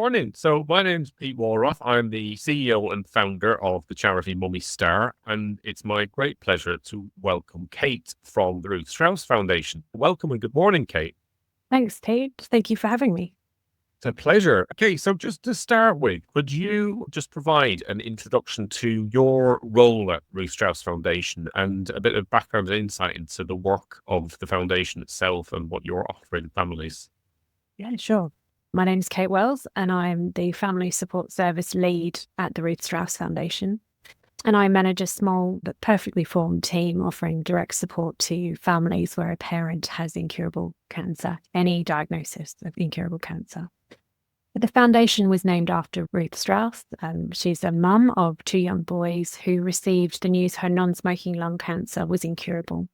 morning. So my name's Pete Wallroth. I'm the CEO and founder of the charity Mummy Star, and it's my great pleasure to welcome Kate from the Ruth Strauss Foundation. Welcome and good morning, Kate. Thanks, Tate. Thank you for having me. It's a pleasure. Okay, so just to start with, could you just provide an introduction to your role at Ruth Strauss Foundation and a bit of background and insight into the work of the foundation itself and what you're offering families? Yeah, sure. My name's Kate Wells, and I'm the Family Support Service Lead at the Ruth Strauss Foundation. And I manage a small but perfectly formed team offering direct support to families where a parent has incurable cancer, any diagnosis of incurable cancer. The foundation was named after Ruth Strauss. She's a mum of two young boys who received the news her non-smoking lung cancer was incurable.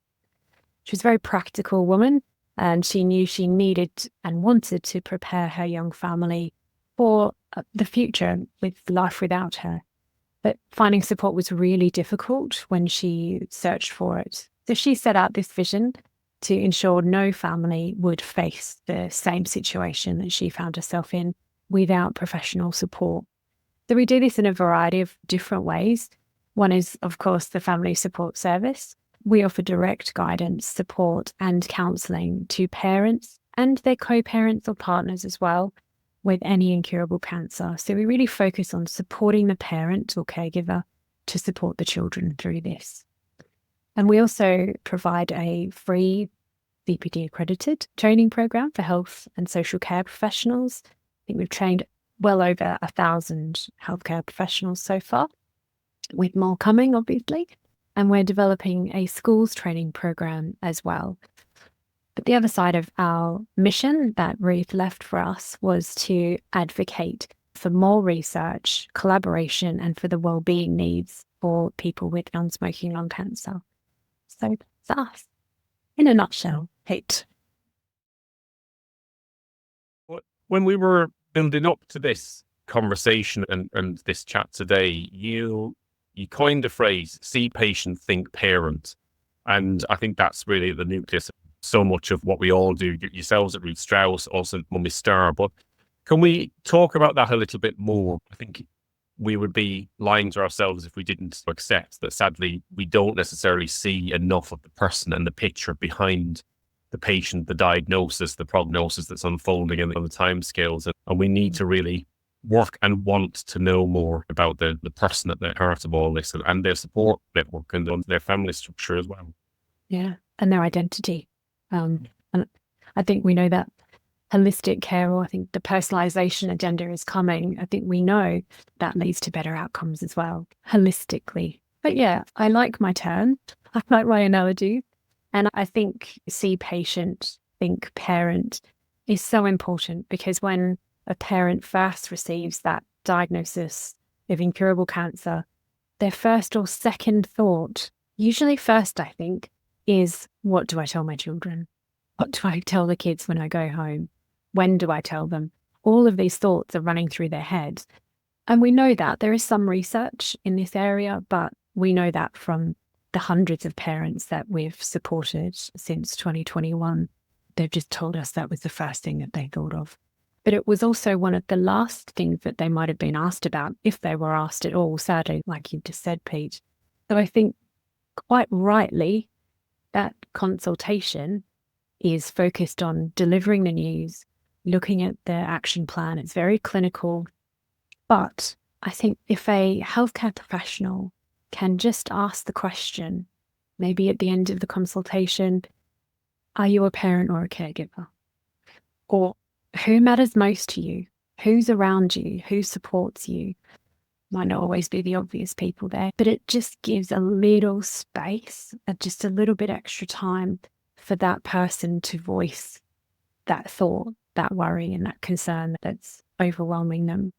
She was a very practical woman, and she knew she needed and wanted to prepare her young family for the future with life without her. But finding support was really difficult when she searched for it. So she set out this vision to ensure no family would face the same situation that she found herself in without professional support. So we do this in a variety of different ways. One is, of course, the Family Support Service. We offer direct guidance, support, and counselling to parents and their co-parents or partners as well with any incurable cancer. So we really focus on supporting the parent or caregiver to support the children through this. And we also provide a free CPD accredited training program for health and social care professionals. I think we've trained well over 1,000 healthcare professionals so far, with more coming, obviously. And we're developing a schools training program as well. But the other side of our mission that Ruth left for us was to advocate for more research, collaboration, and for the well-being needs for people with non-smoking lung cancer. So that's us in a nutshell, Kate. When we were building up to this conversation and this chat today, you coined the phrase, see patient, think parent. And I think that's really the nucleus of so much of what we all do, yourselves at Ruth Strauss, also at Mummy Star. But can we talk about that a little bit more? I think we would be lying to ourselves if we didn't accept that sadly we don't necessarily see enough of the person and the picture behind the patient, the diagnosis, the prognosis that's unfolding on the timescales. And we need to really work and want to know more about the person at the heart of all this and their support network and their family structure as well. Yeah, and their identity. And I think we know that holistic care, or I think the personalization agenda is coming. I think we know that leads to better outcomes as well, holistically. But yeah, I like my term. I like my analogy. And I think see patient, think parent is so important, because when a parent first receives that diagnosis of incurable cancer, their first or second thought, usually first, I think, is, what do I tell my children? What do I tell the kids when I go home? When do I tell them? All of these thoughts are running through their heads. And we know that there is some research in this area, but we know that from the hundreds of parents that we've supported since 2021. They've just told us that was the first thing that they thought of. But it was also one of the last things that they might have been asked about, if they were asked at all, sadly, like you just said, Pete. So I think quite rightly, that consultation is focused on delivering the news, looking at the action plan. It's very clinical. But I think if a healthcare professional can just ask the question, maybe at the end of the consultation, are you a parent or a caregiver? Or who matters most to you? Who's around you? Who supports you? Might not always be the obvious people there, but it just gives a little space, just a little bit extra time for that person to voice that thought, that worry, and that concern that's overwhelming them.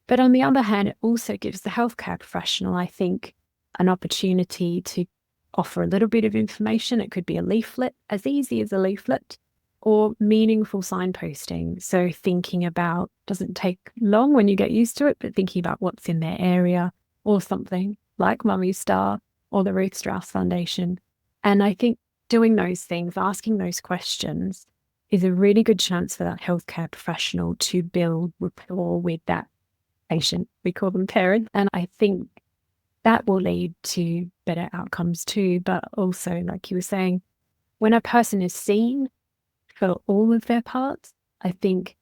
But on the other hand, it also gives the healthcare professional, I think, an opportunity to offer a little bit of information. It could be a leaflet, as easy as a leaflet, or meaningful signposting. So thinking about, doesn't take long when you get used to it, but thinking about what's in their area, or something like Mummy Star or the Ruth Strauss Foundation. And I think doing those things, asking those questions, is a really good chance for that healthcare professional to build rapport with that patient. We call them parent. And I think that will lead to better outcomes too. But also, like you were saying, when a person is seen for all of their parts, I think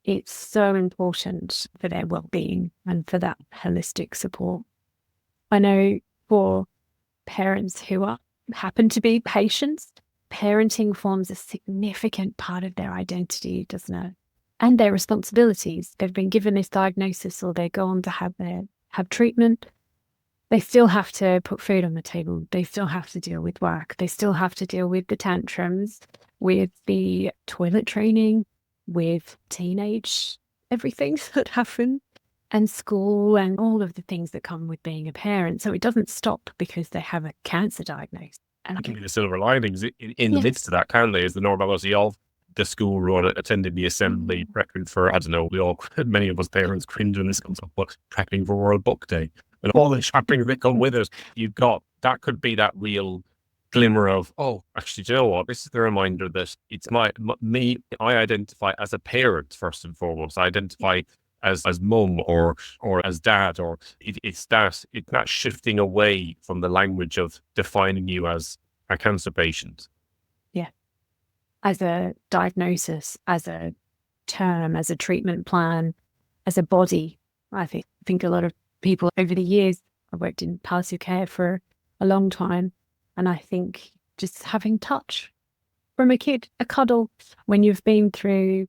it's so important for their well-being and for that holistic support. I know for parents who happen to be patients, parenting forms a significant part of their identity, doesn't it? And their responsibilities. They've been given this diagnosis or they go on to have treatment. They still have to put food on the table. They still have to deal with work. They still have to deal with the tantrums, with the toilet training, with teenage everything that happen, and school and all of the things that come with being a parent. So it doesn't stop because they have a cancer diagnosis. And It can be the silver linings in the midst of that, can't they? Is the normality of the school run, attending the assembly, prepping for, I don't know, many of us parents cringe when this comes up, but prepping for World Book Day and all the shopping that come with it. That could be that real glimmer of, oh, actually, do you know what? This is the reminder that it's me. I identify as a parent first and foremost. I identify as mum or as dad, or it's that shifting away from the language of defining you as a cancer patient. Yeah. As a diagnosis, as a term, as a treatment plan, as a body. I think a lot of people over the years, I worked in palliative care for a long time, and I think just having touch from a kid, a cuddle, when you've been through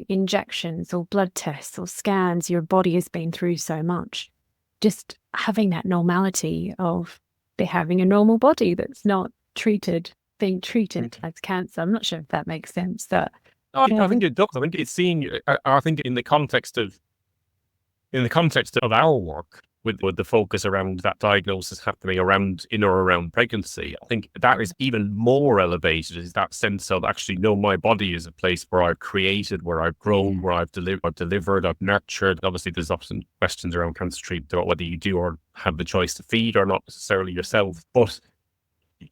injections or blood tests or scans, your body has been through so much. Just having that normality of having a normal body that's not being treated as cancer. I'm not sure if that makes sense. I think it does. I think it's seen. I think in the context of our work, with the focus around that diagnosis happening in or around pregnancy, I think that is even more elevated, is that sense of actually, no, my body is a place where I've created, where I've grown, where I've delivered, I've nurtured. Obviously, there's often questions around cancer treatment about whether you do or have the choice to feed or not necessarily yourself, but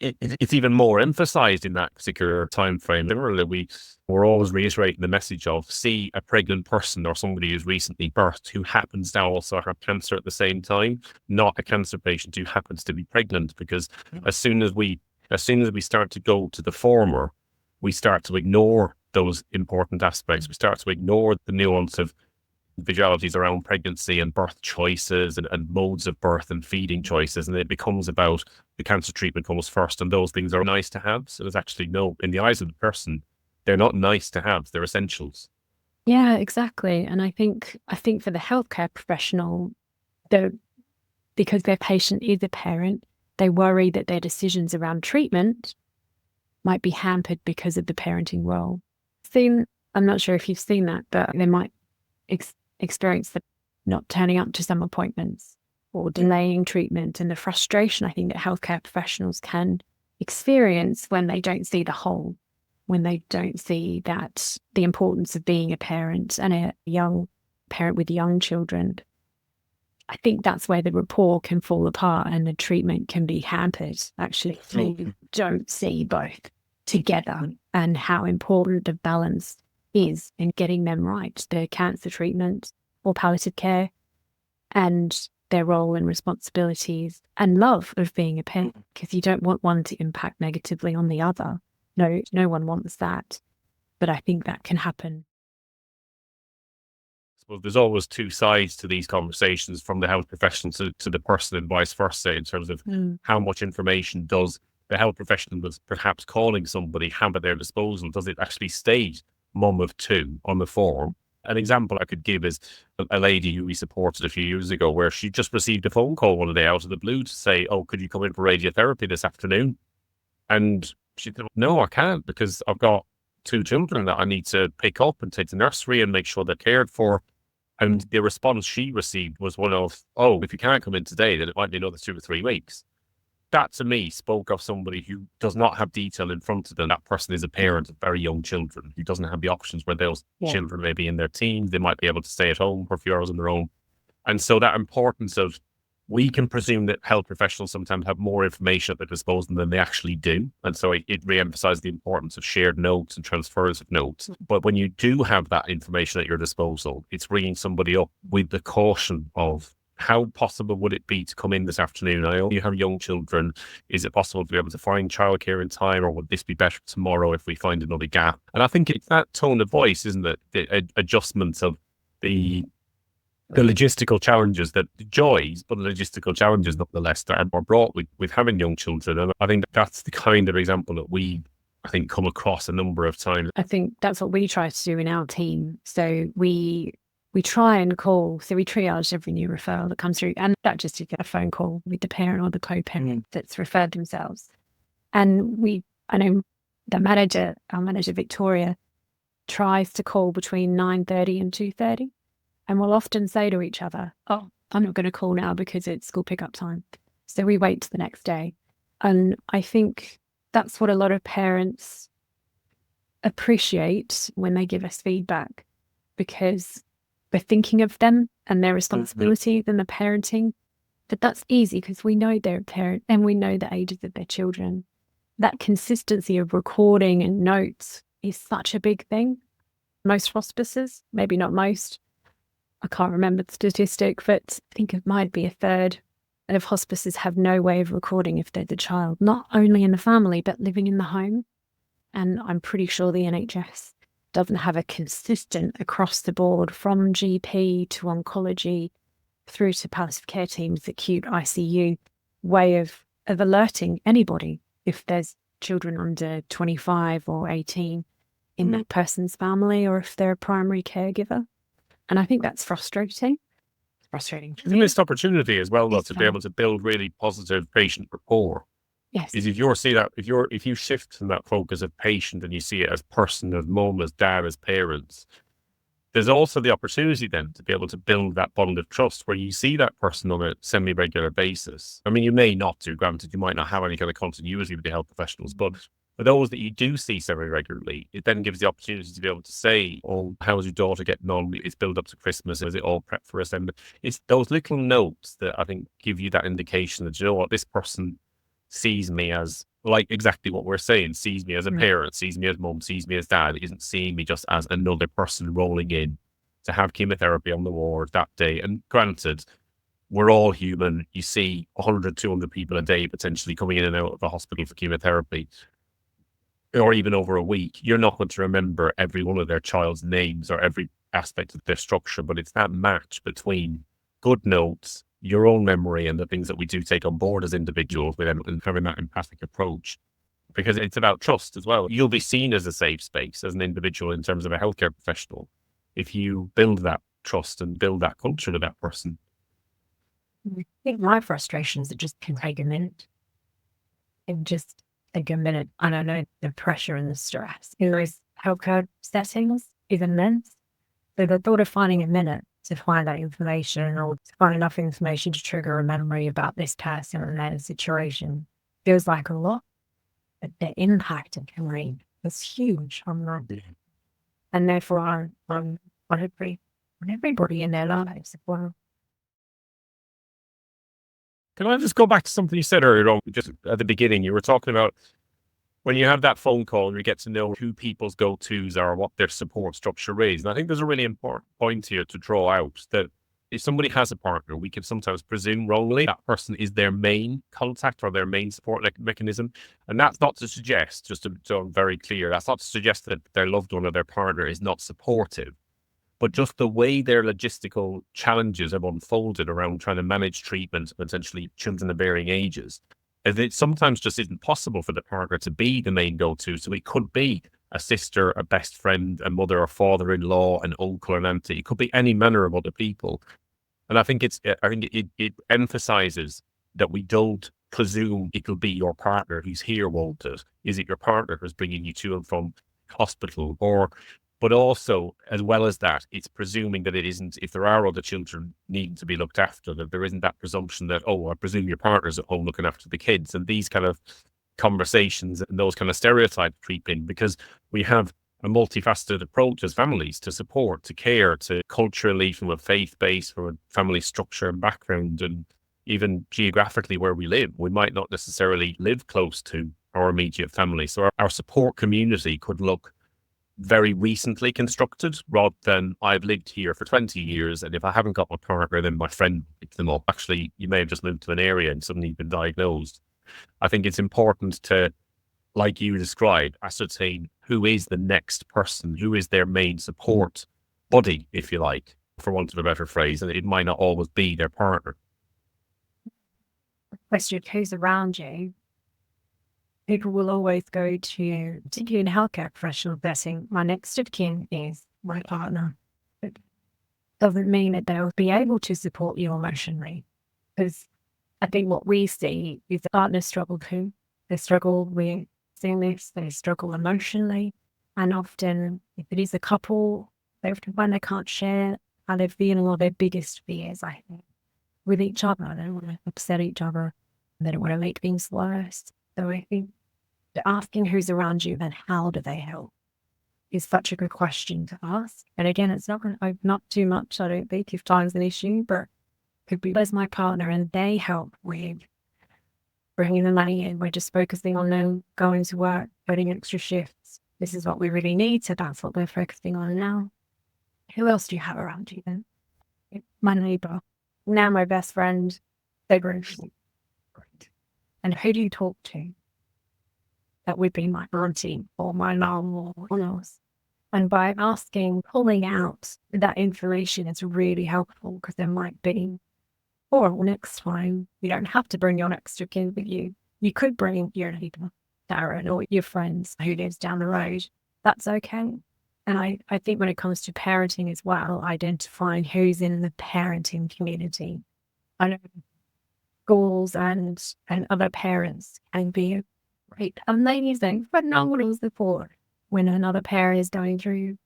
it's even more emphasized in that particular time frame. Literally, we're always reiterating the message of, see a pregnant person or somebody who's recently birthed who happens to also have cancer at the same time, not a cancer patient who happens to be pregnant. Because as soon as we start to go to the former, we start to ignore those important aspects. We start to ignore the nuance of individualities around pregnancy and birth choices and modes of birth and feeding choices, and it becomes about the cancer treatment comes first, and those things are nice to have. So there's actually no, in the eyes of the person, they're not nice to have, they're essentials. Yeah, exactly. And I think for the healthcare professional, because their patient is a parent, they worry that their decisions around treatment might be hampered because of the parenting role. I'm not sure if you've seen that, but they might experience the not turning up to some appointments or delaying treatment, and the frustration I think that healthcare professionals can experience when they don't see the whole, when they don't see that the importance of being a parent and a young parent with young children. I think that's where the rapport can fall apart and the treatment can be hampered, actually, if you don't see both together and how important the balance is in getting them right, the cancer treatment or palliative care, and their role and responsibilities and love of being a parent, because you don't want one to impact negatively on the other. No one wants that. But I think that can happen. Well, there's always two sides to these conversations, from the health professional to the person, and vice versa, in terms of how much information does the health professional that's perhaps calling somebody have at their disposal. Does it actually state mum of two on the form? An example I could give is a lady who we supported a few years ago, where she just received a phone call one day out of the blue to say, oh, could you come in for radiotherapy this afternoon? And she said, no, I can't, because I've got two children that I need to pick up and take to nursery and make sure they're cared for. And the response she received was one of, oh, if you can't come in today, then it might be another 2 or 3 weeks. That, to me, spoke of somebody who does not have detail in front of them. That person is a parent of very young children who doesn't have the options where those children may be in their teens. They might be able to stay at home for a few hours on their own. And so that importance of we can presume that health professionals sometimes have more information at their disposal than they actually do. And so it re-emphasizes the importance of shared notes and transfers of notes. But when you do have that information at your disposal, it's ringing somebody up with the caution of, how possible would it be to come in this afternoon? I know you have young children. Is it possible to be able to find childcare in time, or would this be better tomorrow if we find another gap? And I think it's that tone of voice, isn't it? The adjustments of the logistical challenges, that the joys, but the logistical challenges nonetheless that are brought with having young children. And I think that's the kind of example that I think come across a number of times. I think that's what we try to do in our team. So we try and call, so we triage every new referral that comes through, and not just to get a phone call with the parent or the co-parent that's referred themselves. And I know our manager, Victoria, tries to call between 9:30 and 2:30. And we'll often say to each other, oh, I'm not going to call now because it's school pickup time. So we wait till the next day. And I think that's what a lot of parents appreciate when they give us feedback, because we're thinking of them and their responsibility than the parenting. But that's easy because we know they're a parent and we know the ages of their children. That consistency of recording and notes is such a big thing. Most hospices, maybe not most, I can't remember the statistic, but I think it might be a third of hospices have no way of recording if they're the child, not only in the family, but living in the home. And I'm pretty sure the NHS doesn't have a consistent across the board from GP to oncology through to palliative care teams, acute ICU way of alerting anybody if there's children under 25 or 18 in that person's family, or if they're a primary caregiver. And I think that's frustrating. It's a missed opportunity as well, though, to be able to build really positive patient rapport. Yes. Is if you shift from that focus of patient and you see it as person, as mum, as dad, as parents, there's also the opportunity then to be able to build that bond of trust where you see that person on a semi-regular basis. I mean, you may not do, granted, you might not have any kind of continuity with the health professionals, but for those that you do see semi-regularly, it then gives the opportunity to be able to say, oh, how's your daughter getting on? It's build up to Christmas. Is it all prep for us? And it's those little notes that I think give you that indication that, you know what, this person sees me as, like exactly what we're saying, sees me as a parent, sees me as mum, sees me as dad, isn't seeing me just as another person rolling in to have chemotherapy on the ward that day. And granted, we're all human. You see 100, 200 people a day potentially coming in and out of the hospital for chemotherapy, or even over a week. You're not going to remember every one of their child's names or every aspect of their structure, but it's that match between good notes, your own memory, and the things that we do take on board as individuals with and having that empathic approach, because it's about trust as well. You'll be seen as a safe space as an individual in terms of a healthcare professional if you build that trust and build that culture to that person. I think my frustrations are just can take a minute. And just take a minute. And I know the pressure and the stress in those healthcare settings is immense. So the thought of finding a minute to find that information, or to find enough information to trigger a memory about this person and their situation, feels like a lot. But the impact it can make is huge on that. And therefore on everybody in their lives as well. Can I just go back to something you said earlier on, just at the beginning? You were talking about when you have that phone call and you get to know who people's go-tos are, what their support structure is. And I think there's a really important point here to draw out, that if somebody has a partner, we can sometimes presume wrongly that person is their main contact or their main support mechanism. And that's not to suggest, just so I'm very clear, that's not to suggest that their loved one or their partner is not supportive. But just the way their logistical challenges have unfolded around trying to manage treatment, potentially children of varying ages, is it sometimes just isn't possible for the partner to be the main go-to. So it could be a sister, a best friend, a mother or father-in-law, an uncle or an auntie. It could be any manner of other people. And I think it emphasizes that we don't presume it'll be your partner who's here, won't it? Is it your partner who's bringing you to and from hospital? But also, as well as that, it's presuming that it isn't, if there are other children needing to be looked after, that there isn't that presumption that, oh, I presume your partner's at home looking after the kids. And these kind of conversations and those kind of stereotypes creep in, because we have a multifaceted approach as families to support, to care, to culturally, from a faith base, from a family structure and background. And even geographically where we live. We might not necessarily live close to our immediate family. So our support community could look very recently constructed rather than I've lived here for 20 years. And if I haven't got my partner, then my friend picks them up. Actually, you may have just moved to an area and suddenly you've been diagnosed. I think it's important to, like you described, ascertain who is the next person, who is their main support buddy, if you like, for want of a better phrase. And it might not always be their partner. Question, who's around you? People will always go to, particularly in healthcare professional setting, my next of kin is my partner. It doesn't mean that they'll be able to support you emotionally. Because I think what we see is the partners struggle too. They struggle with seeing this, they struggle emotionally. And often, if it is a couple, they often find they can't share how they're feeling or their biggest fears, I think, with each other. They don't want to upset each other. They don't want to make things worse. So I think asking who's around you and how do they help is such a good question to ask. And again, it's not going to open up too much, I don't think, if time's an issue, but could be, there's my partner and they help with bringing the money in. We're just focusing on them going to work, putting extra shifts. This is what we really need, so that's what we're focusing on now. Who else do you have around you then? My neighbour, now my best friend, they're great. And who do you talk to? That would be my auntie or my mum or one else. And by asking, pulling out that information is really helpful, because there might be, or next time, you don't have to bring your next of kin with you. You could bring your neighbour, Darren, or your friends who lives down the road. That's okay. And I think when it comes to parenting as well, identifying who's in the parenting community. I know schools and other parents can be great, amazing, phenomenal support when another parent is going through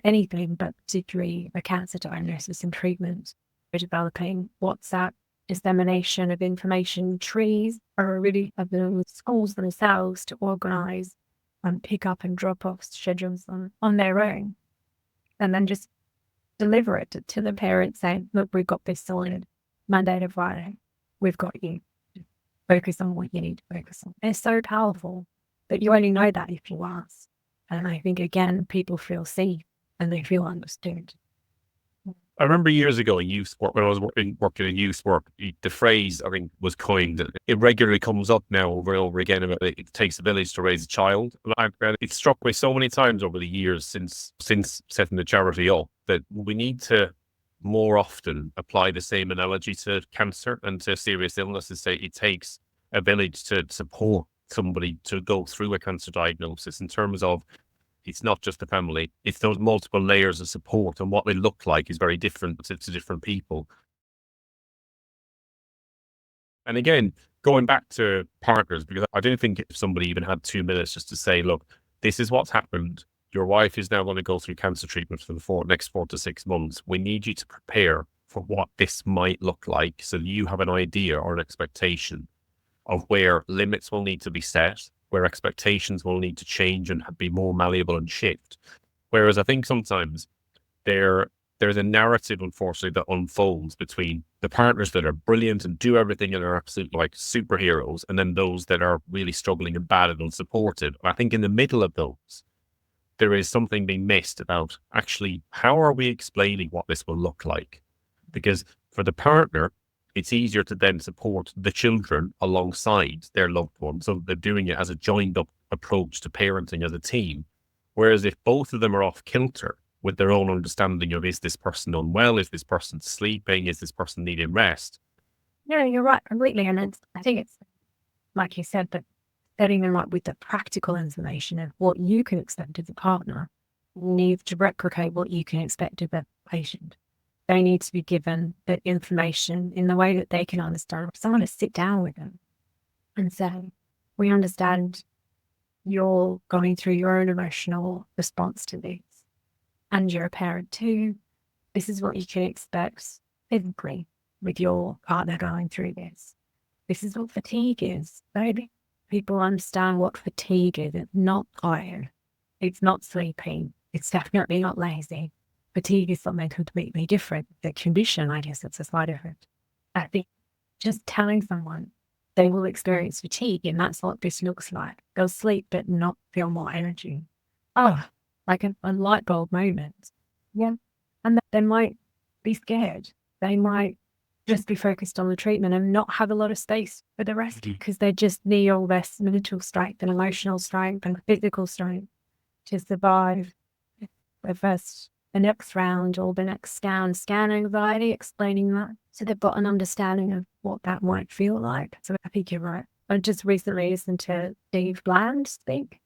anything, but particularly a cancer diagnosis and treatment. We're developing WhatsApp dissemination of information trees, or really of the schools themselves to organise pick up and drop off schedules on their own, and then just deliver it to the parents saying, look, we've got this sorted Monday to Friday. We've got you. Focus on what you need to focus on. It's so powerful, but you only know that if you ask. And I think, again, people feel safe and they feel understood. I remember years ago in youth work, when I was working in youth work, the phrase, I think, was coined. It regularly comes up now over and over again about it takes a village to raise a child. And it's struck me so many times over the years since setting the charity up that we need to more often apply the same analogy to cancer and to serious illnesses. Say it takes a village to support somebody to go through a cancer diagnosis, in terms of it's not just the family, it's those multiple layers of support, and what they look like is very different to different people. And again, going back to partners, because I don't think if somebody even had 2 minutes just to say, look, this is what's happened. Your wife is now going to go through cancer treatment for the next 4 to 6 months. We need you to prepare for what this might look like, so you have an idea or an expectation of where limits will need to be set, where expectations will need to change and be more malleable and shift. Whereas I think sometimes there's a narrative, unfortunately, that unfolds between the partners that are brilliant and do everything and are absolute like superheroes, and then those that are really struggling and bad and unsupported. I think in the middle of those, there is something being missed about actually how are we explaining what this will look like? Because for the partner, it's easier to then support the children alongside their loved ones. So they're doing it as a joined up approach to parenting as a team. Whereas if both of them are off kilter with their own understanding of, is this person unwell? Is this person sleeping? Is this person needing rest? Yeah, you're right, completely. And I think it's, like you said, that setting them up with the practical information of what you can expect as a partner needs to replicate what you can expect of a patient. They need to be given the information in the way that they can understand. Someone to sit down with them and say, we understand you're going through your own emotional response to this, and you're a parent too. This is what you can expect physically with your partner going through this. This is what fatigue is. Maybe people understand what fatigue is. It's not tired. It's not sleeping. It's definitely not lazy. Fatigue is something completely different. The condition, I guess, it's a side effect. I think just telling someone they will experience fatigue, and that's what this looks like. They'll sleep but not feel more energy. Oh, like a light bulb moment. Yeah. And they might be scared. They might just be focused on the treatment and not have a lot of space for the rest because they just need all this mental strength and emotional strength and physical strength to survive the next round or the next scan anxiety, explaining that. So they've got an understanding of what that might feel like. So I think you're right. I just recently listened to Steve Bland speak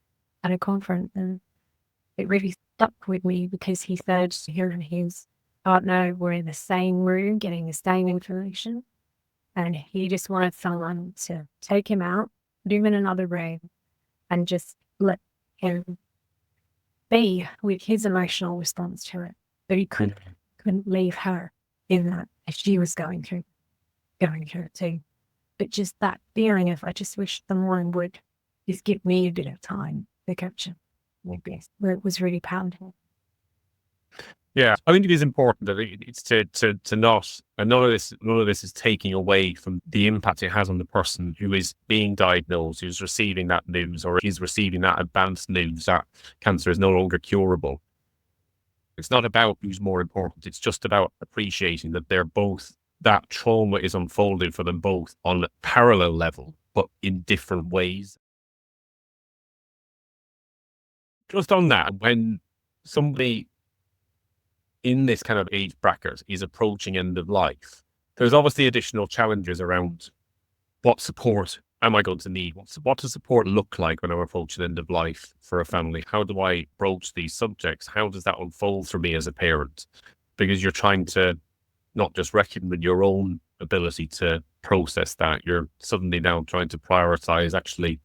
at a conference, and it really stuck with me because he said here and his partner were in the same room getting the same information, and he just wanted someone to take him out, put him in another room, and just let him be with his emotional response to it. But he couldn't leave her in that as she was going through it too. But just that feeling of, I just wish someone would just give me a bit of time to capture where it was really powerful. Yeah, I think it is important that it's to not, and none of this is taking away from the impact it has on the person who is being diagnosed, who's receiving that news, or is receiving that advanced news that cancer is no longer curable. It's not about who's more important. It's just about appreciating that they're both, that trauma is unfolding for them both on a parallel level, but in different ways. Just on that, when somebody in this kind of age bracket is approaching end of life, there's obviously additional challenges around what support am I going to need? What does support look like when I'm approaching end of life for a family? How do I broach these subjects? How does that unfold for me as a parent? Because you're trying to not just reckon with your own ability to process that, you're suddenly now trying to prioritize, actually,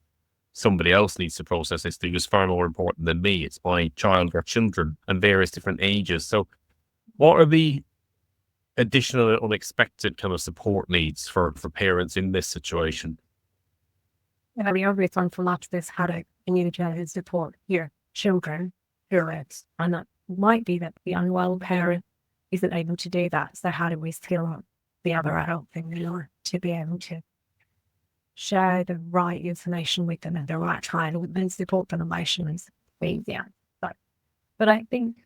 somebody else needs to process this thing is far more important than me. It's my child or children and various different ages. So what are the additional and unexpected kind of support needs for parents in this situation? And the obvious one from much of this, how to communicate and support your children through it. And that might be that the unwell parent isn't able to do that. So how do we skill up the other adult in order to be able to share the right information with them at the right time and support them emotionally? Easier. But I think,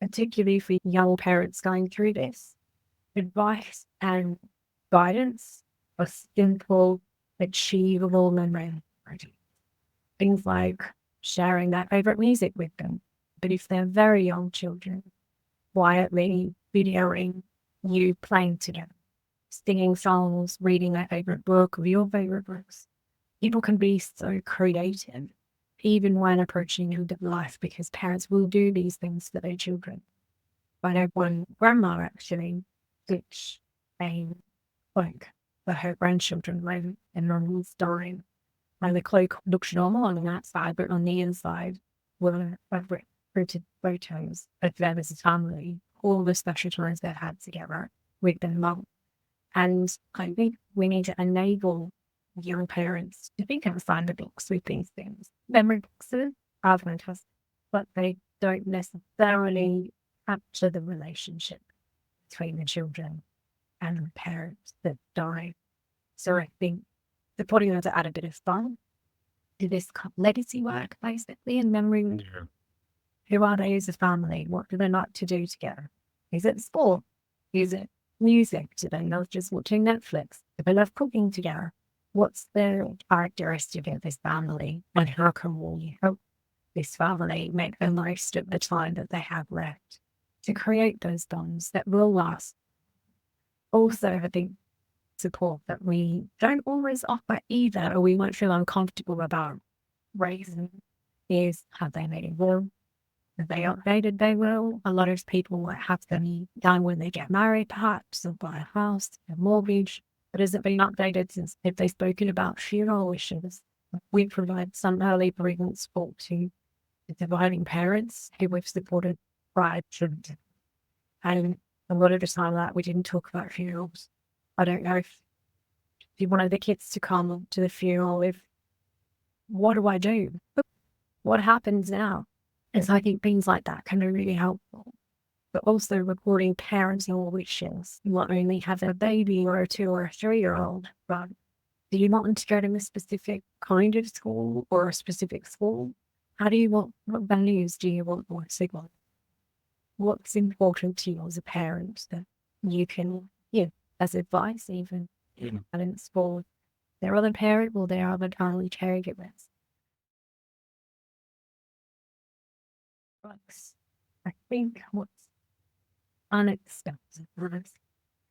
particularly for young parents going through this, advice and guidance are simple, achievable memory. Things like sharing their favorite music with them. But if they're very young children, quietly videoing you playing together, singing songs, reading their favorite book or your favorite books. People can be so creative, even when approaching end of life, because parents will do these things for their children. I know one grandma actually stitched a cloak for her grandchildren when their mum was dying. And the cloak looks normal on the outside, but on the inside were printed photos of them as a family, all the special times they've had together with their mum. And I think we need to enable young parents to think outside the box with these things. Memory boxes are fantastic, but they don't necessarily capture the relationship between the children and the parents that die. So I think the putting them to add a bit of fun to this legacy work, basically, and memory. Yeah. Who are they as a family? What do they like to do together? Is it sport? Is it music? Do they love just watching Netflix? Do they love cooking together? What's the characteristic of this family? And how can we help this family make the most of the time that they have left to create those bonds that will last? Also, I think support that we don't always offer either, or we might feel uncomfortable about raising, is, have they made a will? If they updated their will? A lot of people might have them done when they get married, perhaps, or buy a house, a mortgage. But has it been updated since? Have they spoken about funeral wishes? We provide some early bereavement support to the surviving parents who we've supported prior to. And a lot of the time that we didn't talk about funerals. I don't know if you wanted the kids to come to the funeral, what do I do? What happens now? And so I think things like that can be really helpful. but also recording parental wishes. You want only have a baby or a 2 or a 3-year-old, but do you want them to go to a specific kind of school or a specific school? How do you want, what values do you want your signal? What's important to you as a parent that you can give as advice, even guidance for their other parent or their other family caregivers? I think what's unexpected, and I've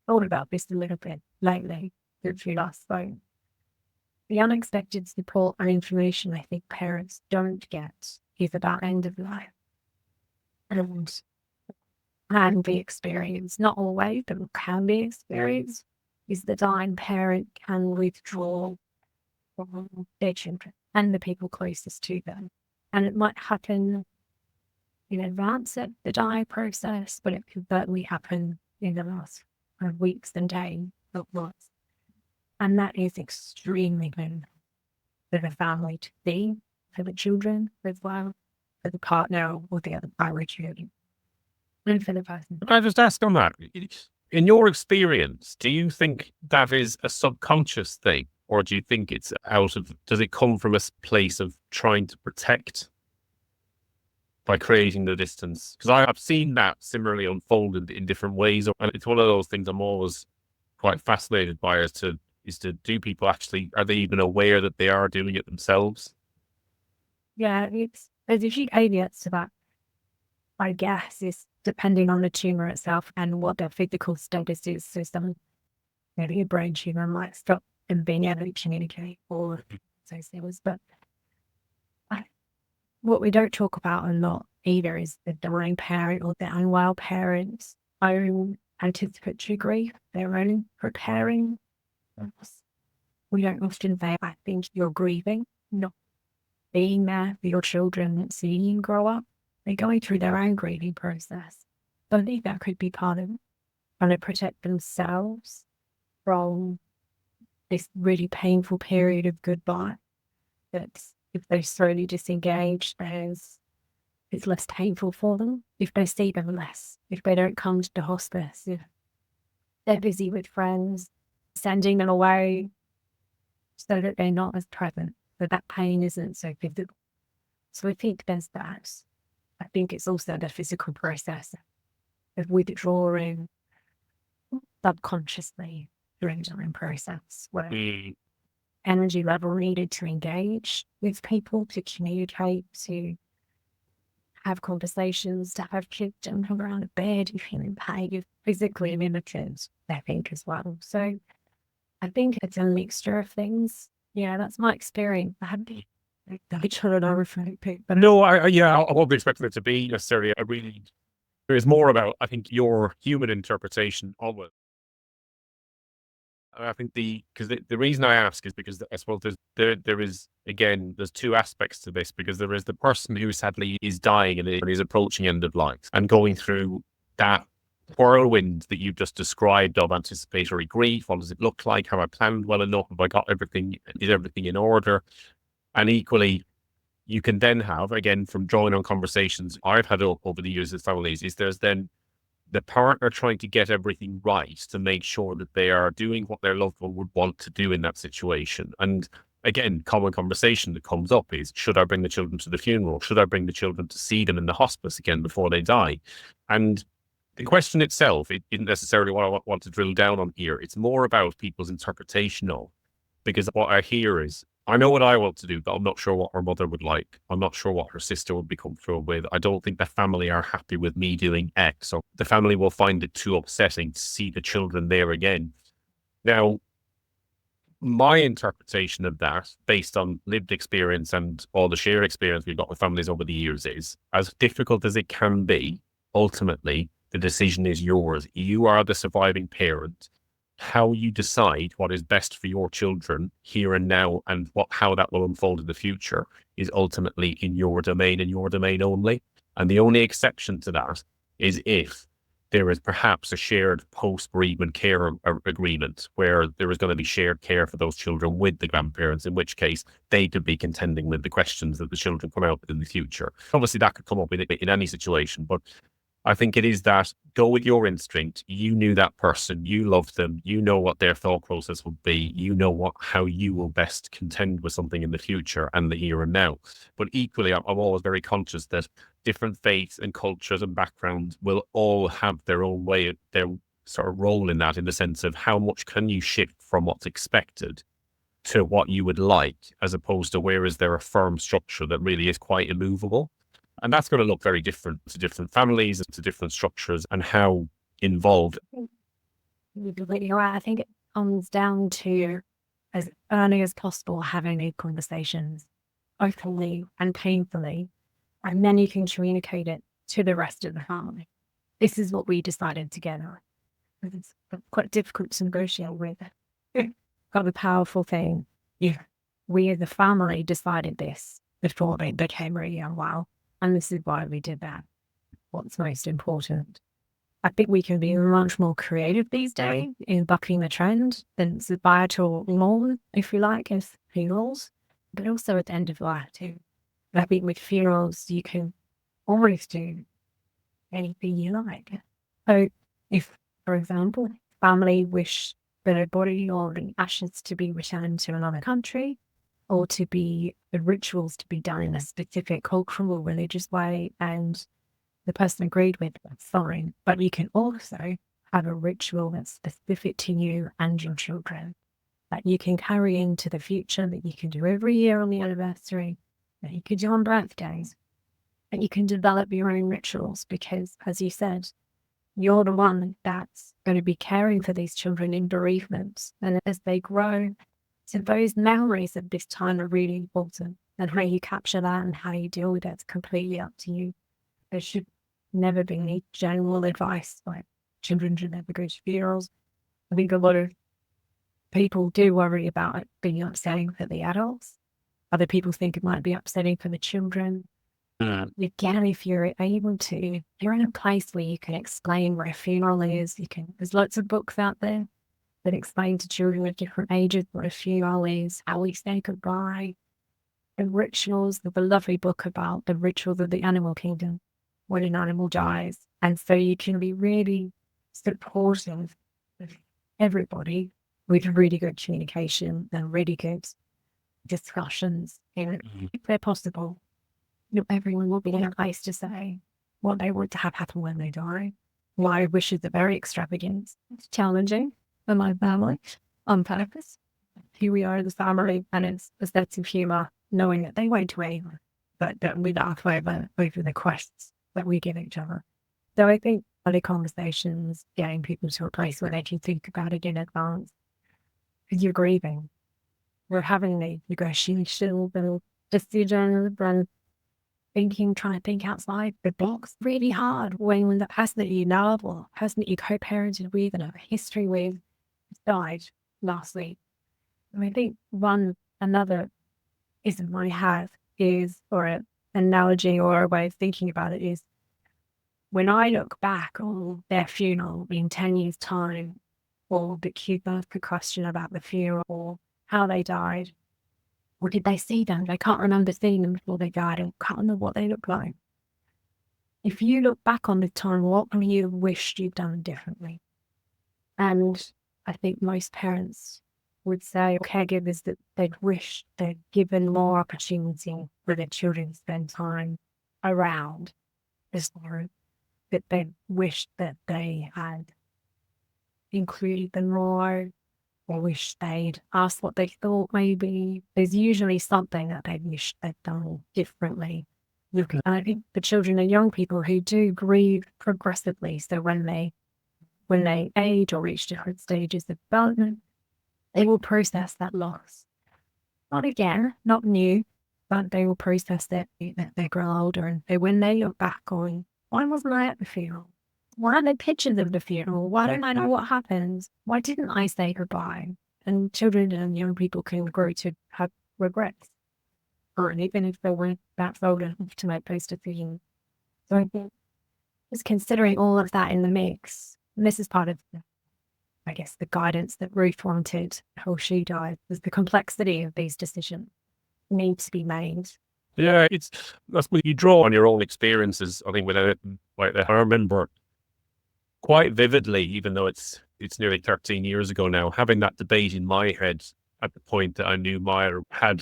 thought about this a little bit lately since we last spoke. The unexpected support and information I think parents don't get is about end of life. And can be experienced, not always, but can be experienced, is the dying parent can withdraw from their children and the people closest to them. And it might happen in advance of the dying process, but it could certainly happen in the last weeks and days of months. And that is extremely painful for the family to see, for the children as well, for the partner or the other parent, and for the person. Can I just ask on that? In your experience, do you think that is a subconscious thing, or do you think it's does it come from a place of trying to protect by creating the distance? Because I've seen that similarly unfolded in different ways, and it's one of those things I'm always quite fascinated by is to do people actually, are they even aware that they are doing it themselves? Yeah, there's a few caveats to that. I guess is depending on the tumor itself and what their physical status is. So some, maybe a brain tumor might stop them being able to communicate or those things. But what we don't talk about a lot either is the dying parent or the unwell parent's own anticipatory grief, their own preparing. We don't often say, I think you're grieving, not being there for your children and seeing you grow up. They're going through their own grieving process. But I think that could be part of trying to protect themselves from this really painful period of goodbye. That if they slowly disengage, it's less painful for them. If they see them less, if they don't come to the hospice, if they're busy with friends, sending them away so that they're not as present, but that pain isn't so visible. So I think there's that. I think it's also the physical process of withdrawing subconsciously during the dying process, where energy level needed to engage with people, to communicate, to have conversations, to have kids jump around a bed, you feel in pain, you're physically limited, I think, as well. So I think it's a mixture of things. Yeah, that's my experience. I haven't been No, I won't be expecting it to be necessarily there is more about, I think, your human interpretation of it. And I think because the reason I ask is because I suppose there's two aspects to this, because there is the person who sadly is dying and is approaching end of life and going through that whirlwind that you've just described of anticipatory grief. What does it look like? Have I planned well enough? Have I got everything? Is everything in order? And equally, you can then have, again, from drawing on conversations I've had over the years with families, is there's then the partner trying to get everything right to make sure that they are doing what their loved one would want to do in that situation. And again, common conversation that comes up is, should I bring the children to the funeral? Should I bring the children to see them in the hospice again before they die? And the question itself, it isn't necessarily what I want to drill down on here. It's more about people's interpretation of, because what I hear is, I know what I want to do, but I'm not sure what her mother would like. I'm not sure what her sister would be comfortable with. I don't think the family are happy with me doing X, or the family will find it too upsetting to see the children there again. Now, my interpretation of that, based on lived experience and all the shared experience we've got with families over the years, is, as difficult as it can be, ultimately, the decision is yours. You are the surviving parent. How you decide what is best for your children here and now, and how that will unfold in the future, is ultimately in your domain and your domain only. And the only exception to that is if there is perhaps a shared post-bereavement care agreement where there is going to be shared care for those children with the grandparents, in which case they could be contending with the questions that the children come out with in the future. Obviously, that could come up in any situation, but I think it is that go with your instinct. You knew that person, you loved them, you know what their thought process would be, you know how you will best contend with something in the future and the here and now. But equally, I'm always very conscious that different faiths and cultures and backgrounds will all have their own way, their sort of role in that, in the sense of how much can you shift from what's expected to what you would like, as opposed to where is there a firm structure that really is quite immovable. And that's going to look very different to different families and to different structures and how involved. You're completely right. I think it comes down to, as early as possible, having these conversations openly and painfully, and then you can communicate it to the rest of the family. This is what we decided together. It's quite difficult to negotiate with. Got the powerful thing. Yeah. We as a family decided this before they became really unwell. And this is why we did that. What's most important. I think we can be much more creative these days in bucking the trend than societal norm, if you like, as funerals, but also at the end of life too. I think with funerals, you can always do anything you like. So if, for example, family wish for their body or the ashes to be returned to another country, or to be the rituals to be done in a specific cultural or religious way, and the person agreed with, that's fine. But you can also have a ritual that's specific to you and your children, that you can carry into the future, that you can do every year on the anniversary, that you can do on birthdays, that you can develop your own rituals, because, as you said, you're the one that's going to be caring for these children in bereavement. And as they grow, so those memories of this time are really important, and how you capture that and how you deal with it's completely up to you. There should never be any general advice like children should never go to funerals. I think a lot of people do worry about it being upsetting for the adults. Other people think it might be upsetting for the children. Again, if you're able to, you're in a place where you can explain what a funeral is. There's lots of books out there that explain to children of different ages what a funeral is, how we say goodbye, and rituals. There's a lovely book about the rituals of the animal kingdom, when an animal dies. And so you can be really supportive of everybody with really good communication and really good discussions. And if they're possible, everyone will be in a place to say what they want to have happen when they die. My wishes are very extravagant. It's challenging for my family on purpose. Here we are as a family, and it's a sense of humour, knowing that they won't wait, but that we laugh over the quests that we give each other. So I think other conversations, getting people to a place where they can think about it in advance. Because you're grieving. We're having the negotiation, the decision, and trying to think outside the box. Really hard when the person that you love or the person that you co-parented with and have a history with died last week. And I think another ism I have is, or an analogy or a way of thinking about it is, when I look back on their funeral in 10 years' time, or the kids ask a question about the funeral or how they died, or did they see them? They can't remember seeing them before they died, or can't remember what they look like. If you look back on the time, what would you have wished you'd done differently? And I think most parents would say, or caregivers, that they'd wish they'd given more opportunity for their children to spend time around this sorrow, that they wished that they had included them more, or wish they'd asked what they thought maybe. There's usually something that they wish they'd done differently. And I think the children and young people who do grieve progressively, so when they age or reach different stages of development, they will process that loss. Not again, not new, but they will process that they grow older. And so when they look back on, why wasn't I at the funeral? Why aren't there pictures of the funeral? Why don't I know what happened? Why didn't I say goodbye? And children and young people can grow to have regrets, or even if they weren't that old enough to make those decisions. So I think just considering all of that in the mix, and this is part of, I guess, the guidance that Ruth wanted, how she died, was the complexity of these decisions need to be made. Yeah, that's when you draw on your own experiences. I think without it, like I remember quite vividly, even though it's nearly 13 years ago now, having that debate in my head at the point that I knew Maya had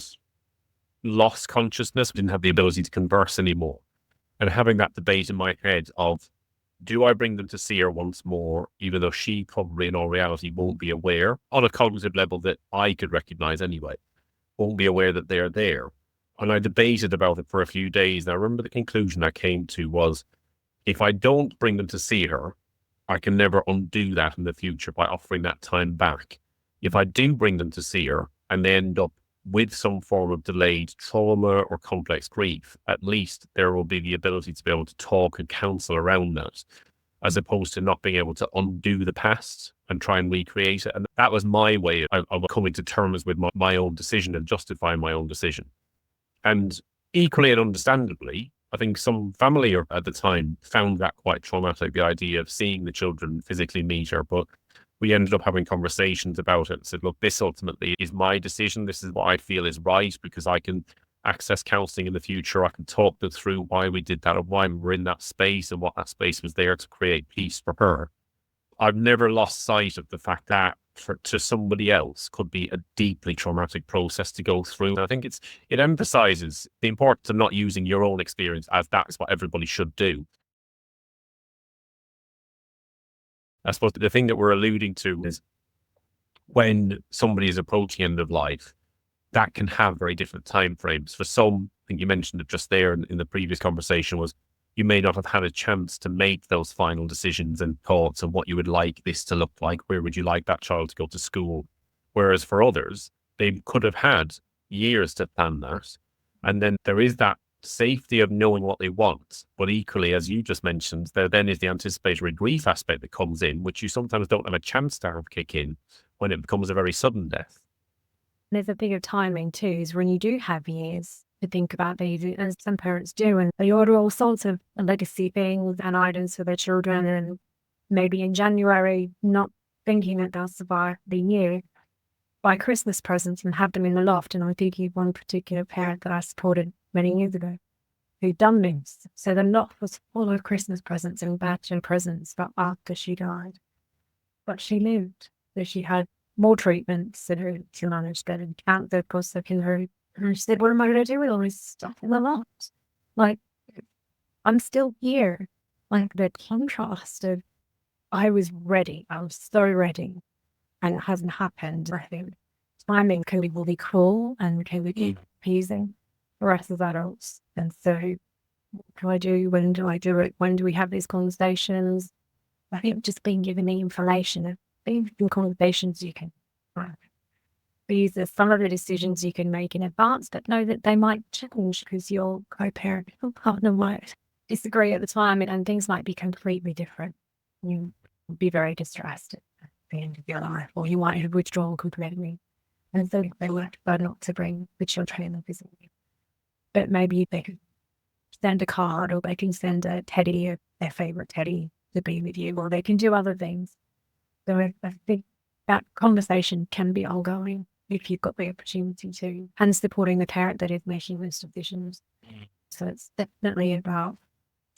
lost consciousness, didn't have the ability to converse anymore, and having that debate in my head of, do I bring them to see her once more, even though she probably in all reality won't be aware on a cognitive level that I could recognize anyway, won't be aware that they're there. And I debated about it for a few days. And I remember the conclusion I came to was, if I don't bring them to see her, I can never undo that in the future by offering that time back. If I do bring them to see her and they end up with some form of delayed trauma or complex grief, at least there will be the ability to be able to talk and counsel around that, as opposed to not being able to undo the past and try and recreate it. And that was my way of coming to terms with my own decision and justifying my own decision. And equally and understandably, I think some family at the time found that quite traumatic, the idea of seeing the children physically meet her. But we ended up having conversations about it and said, look, this ultimately is my decision. This is what I feel is right, because I can access counseling in the future. I can talk them through why we did that and why we were in that space and what that space was there to create peace for her. I've never lost sight of the fact that to somebody else could be a deeply traumatic process to go through. And I think it emphasizes the importance of not using your own experience as that's what everybody should do. I suppose the thing that we're alluding to is when somebody is approaching end of life, that can have very different timeframes. For some, I think you mentioned it just there in the previous conversation, was you may not have had a chance to make those final decisions and thoughts on what you would like this to look like. Where would you like that child to go to school? Whereas for others, they could have had years to plan that. And then there is that safety of knowing what they want. But equally, as you just mentioned, there then is the anticipatory grief aspect that comes in, which you sometimes don't have a chance to have kick in when it becomes a very sudden death. There's a thing of timing too, is when you do have years to think about these, as some parents do, and they order all sorts of legacy things and items for their children, and maybe in January, not thinking that they'll survive the year, buy Christmas presents and have them in the loft. And I'm thinking of one particular parent that I supported many years ago who'd done this. So the loft was full of Christmas presents and birthday presents, but after she died. But she lived. So she had more treatments and she managed that, and cancer, of course, in her. And she said, what am I going to do with all this stuff in the loft? Like, I'm still here. Like, the contrast of, I was ready. I was so ready. And it hasn't happened. I think timing can be really cruel and can be confusing for us as adults. And so, what do I do? When do I do it? When do we have these conversations? I think just being given the information of being in conversations you can have. These are some of the decisions you can make in advance, but know that they might change because your co-parent or partner might disagree at the time, and things might be completely different. You would be very distressed at the end of your life, or you might have withdrawn completely. And so they worked hard not to bring the children in and visit you. But maybe they could send a card, or they can send a teddy, their favorite teddy, to be with you, or they can do other things. So I think that conversation can be ongoing if you've got the opportunity to, and supporting the parent that is making those decisions. So it's definitely about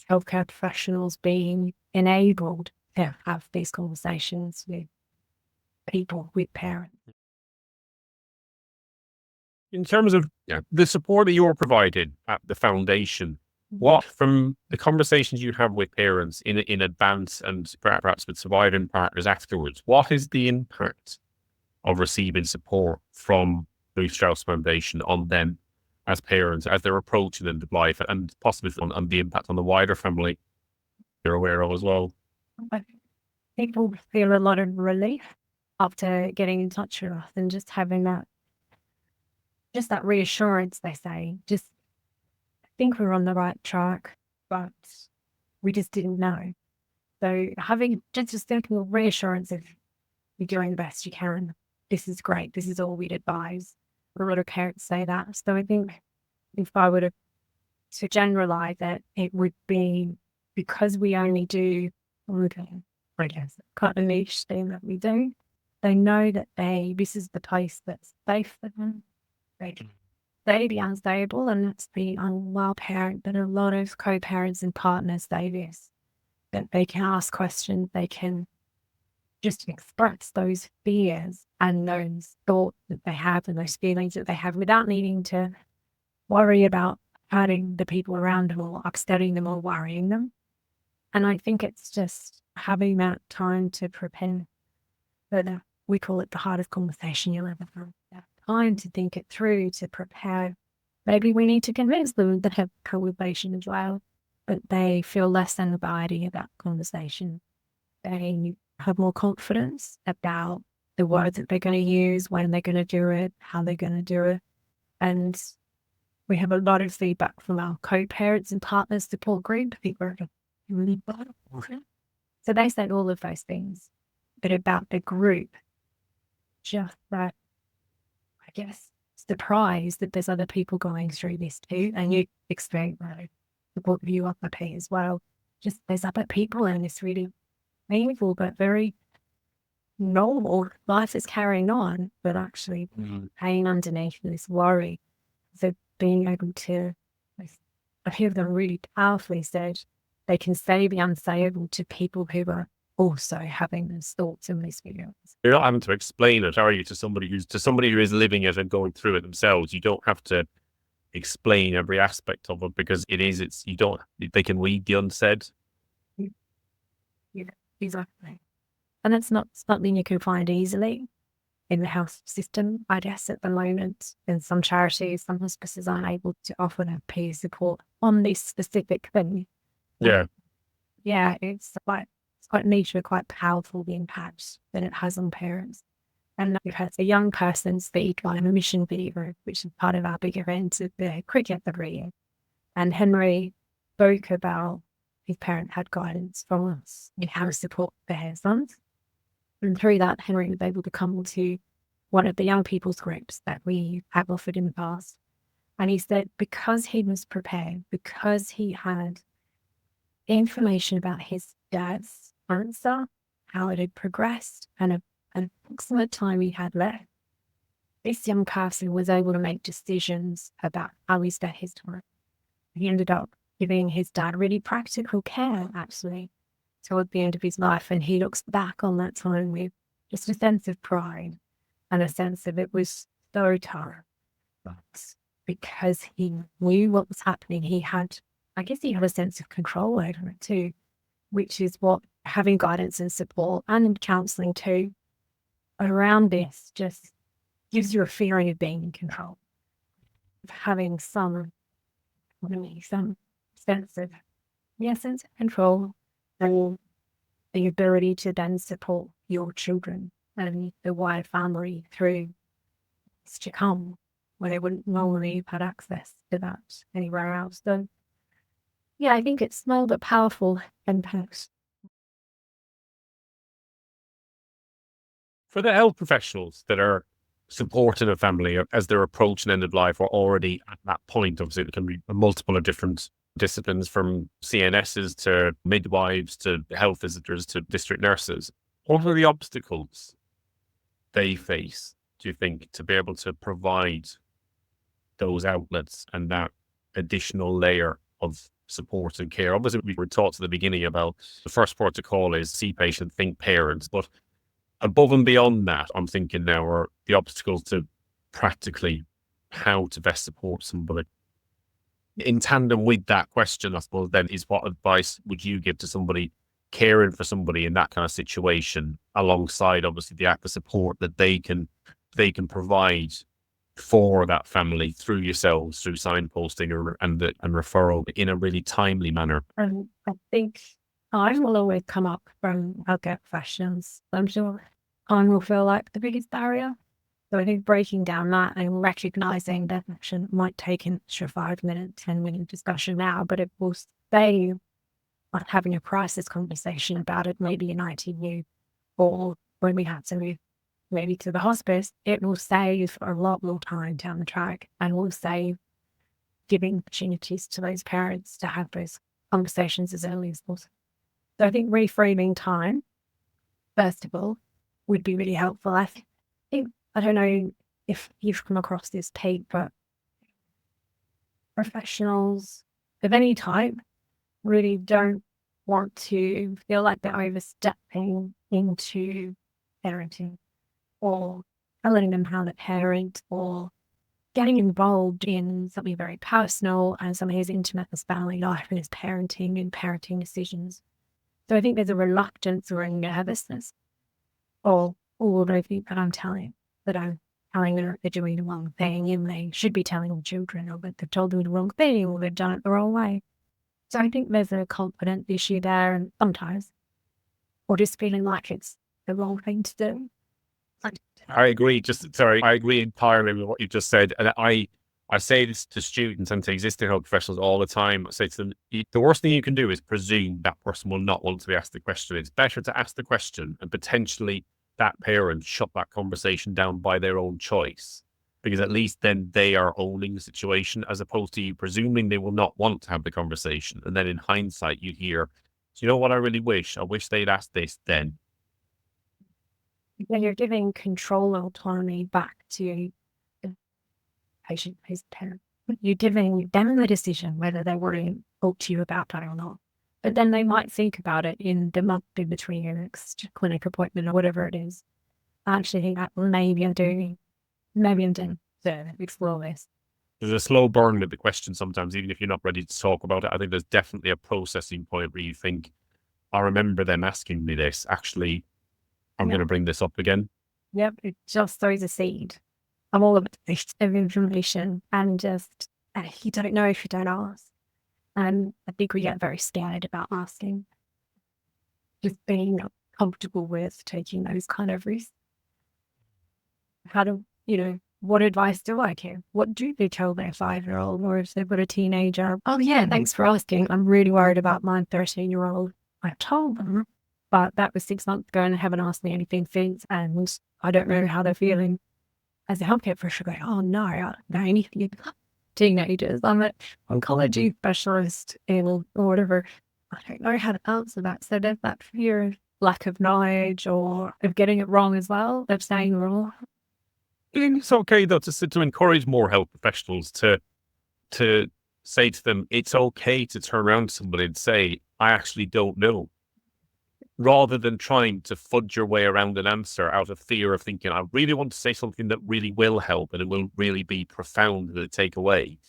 healthcare professionals being enabled to have these conversations with people, with parents. In terms of the support that you're provided at the foundation, what, from the conversations you have with parents in advance and perhaps with surviving partners afterwards, what is the impact of receiving support from the Ruth Strauss Foundation on them as parents, as they're approaching the end of life, and possibly on the impact on the wider family you're aware of as well? People feel a lot of relief after getting in touch with us and just having that reassurance, they say. Just, I think we're on the right track, but we just didn't know. So having just a simple reassurance of you're doing the best you can. This is great. This is all we'd advise. A lot of parents say that. So I think if I were to generalize it would be, because we only do, I guess, quite a niche thing that we do, they know that this is the place that's safe for them. they be unstable and that's the unwell parent, but a lot of co-parents and partners say this, that they can ask questions, they can just express those fears and those thoughts that they have and those feelings that they have without needing to worry about hurting the people around them or upsetting them or worrying them. And I think it's just having that time to prepare for that. We call it the hardest conversation you'll ever have. That time to think it through, to prepare. Maybe we need to convince them that have conversation as well, but they feel less anxiety about conversation. They have more confidence about the words that they're going to use, when they're going to do it, how they're going to do it. And we have a lot of feedback from our co-parents and partners support group. I think we're really bad. So they said all of those things, but about the group, just that, I guess, surprise that there's other people going through this too. And you expect the book view of the P as well. Just there's other people and it's really painful, but very normal. Life is carrying on, but actually pain underneath this worry. So being able to, I hear them really powerfully said, they can say the unsayable to people who are also having those thoughts and these feelings. You're not having to explain it, are you, to somebody who is living it and going through it themselves? You don't have to explain every aspect of it because they can read the unsaid. Yeah, exactly. And that's not something you can find easily in the health system, I guess, at the moment. In some charities, some hospices aren't able to offer that peer support on this specific thing. Yeah. Yeah, it's quite niche, but quite powerful, the impact that it has on parents. And we've had a young person speak on a mission video, which is part of our big event at the cricket every year. And Henry spoke about his parent had guidance from us in how to support their sons. And through that, Henry was able to come to one of the young people's groups that we have offered in the past. And he said, because he was prepared, because he had information about his dad's cancer, how it had progressed, and an approximate time he had left, this young person was able to make decisions about how he spent his time. He ended up giving his dad really practical care, actually, toward the end of his life. And he looks back on that time with just a sense of pride and a sense of it was so tough. But because he knew what was happening, he had a sense of control over it too, which is what having guidance and support and counselling too around this just gives you a feeling of being in control, of having some sense of control and the ability to then support your children and the wider family through what's to come, where they wouldn't normally have had access to that anywhere else. So yeah, I think it's small but powerful impact. For the health professionals that are supporting a family as they're approaching end of life or already at that point, obviously it can be multiple of different disciplines, from CNSs to midwives to health visitors to district nurses. What are the obstacles they face, do you think, to be able to provide those outlets and that additional layer of support and care? Obviously, we were taught at the beginning about the first protocol is see patient, think parents, but above and beyond that, I'm thinking now are the obstacles to practically how to best support somebody. In tandem with that question, I suppose, then, is what advice would you give to somebody caring for somebody in that kind of situation, alongside obviously the act of support that they can provide for that family through yourselves, through signposting and referral in a really timely manner? I think time will always come up from healthcare professionals. I'm sure time will feel like the biggest barrier. So I think breaking down that and recognizing that action might take an extra 5 minute, 10-minute discussion now, but it will stay on having a crisis conversation about it, maybe in ITU, or when we have to move maybe to the hospice. It will save a lot more time down the track and will save giving opportunities to those parents to have those conversations as early as possible. So I think reframing time, first of all, would be really helpful. I don't know if you've come across this, Pete, but professionals of any type really don't want to feel like they're overstepping into parenting or telling them how to parent or getting involved in something very personal and something as intimate as family life and as parenting and parenting decisions. So I think there's a reluctance or a nervousness or I think that I'm telling them they're doing the wrong thing and they should be telling the children, or that they've told them the wrong thing or they've done it the wrong way. So I think there's a confidence issue there, and sometimes, or just feeling like it's the wrong thing to do. I agree. I agree entirely with what you just said. And I say this to students and to existing health professionals all the time. I say to them, the worst thing you can do is presume that person will not want to be asked the question. It's better to ask the question and potentially that parent shut that conversation down by their own choice, because at least then they are owning the situation, as opposed to you presuming they will not want to have the conversation. And then in hindsight, you hear, do you know what I really wish? I wish they'd asked this then. When you're giving control and autonomy back to the patient who's the parent, you're giving them the decision whether they want to talk to you about that or not. But then they might think about it in the month in between your next clinic appointment or whatever it is. I actually think that maybe I'm doing to explore this. There's a slow burn with the question sometimes, even if you're not ready to talk about it. I think there's definitely a processing point where you think, I remember them asking me this. Actually, I'm going to bring this up again. Yep, it just throws a seed of all of information, and just you don't know if you don't ask. And I think we get very scared about asking, just being comfortable with taking those kind of risks. What advice do I give? What do they tell their 5-year-old, or if they've got a teenager? Oh yeah, thanks for asking. I'm really worried about my 13-year-old. I told them, but that was 6 months ago and they haven't asked me anything since, and I don't know how they're feeling. As a healthcare professional, going, oh no, I don't know anything about teenagers. I'm an oncology specialist or whatever. I don't know how to answer that. So there's that fear of lack of knowledge or of getting it wrong as well, of saying wrong. I think it's okay though to encourage more health professionals to say to them, it's okay to turn around to somebody and say, I actually don't know, rather than trying to fudge your way around an answer out of fear of thinking, I really want to say something that really will help and it will really be profound to take away.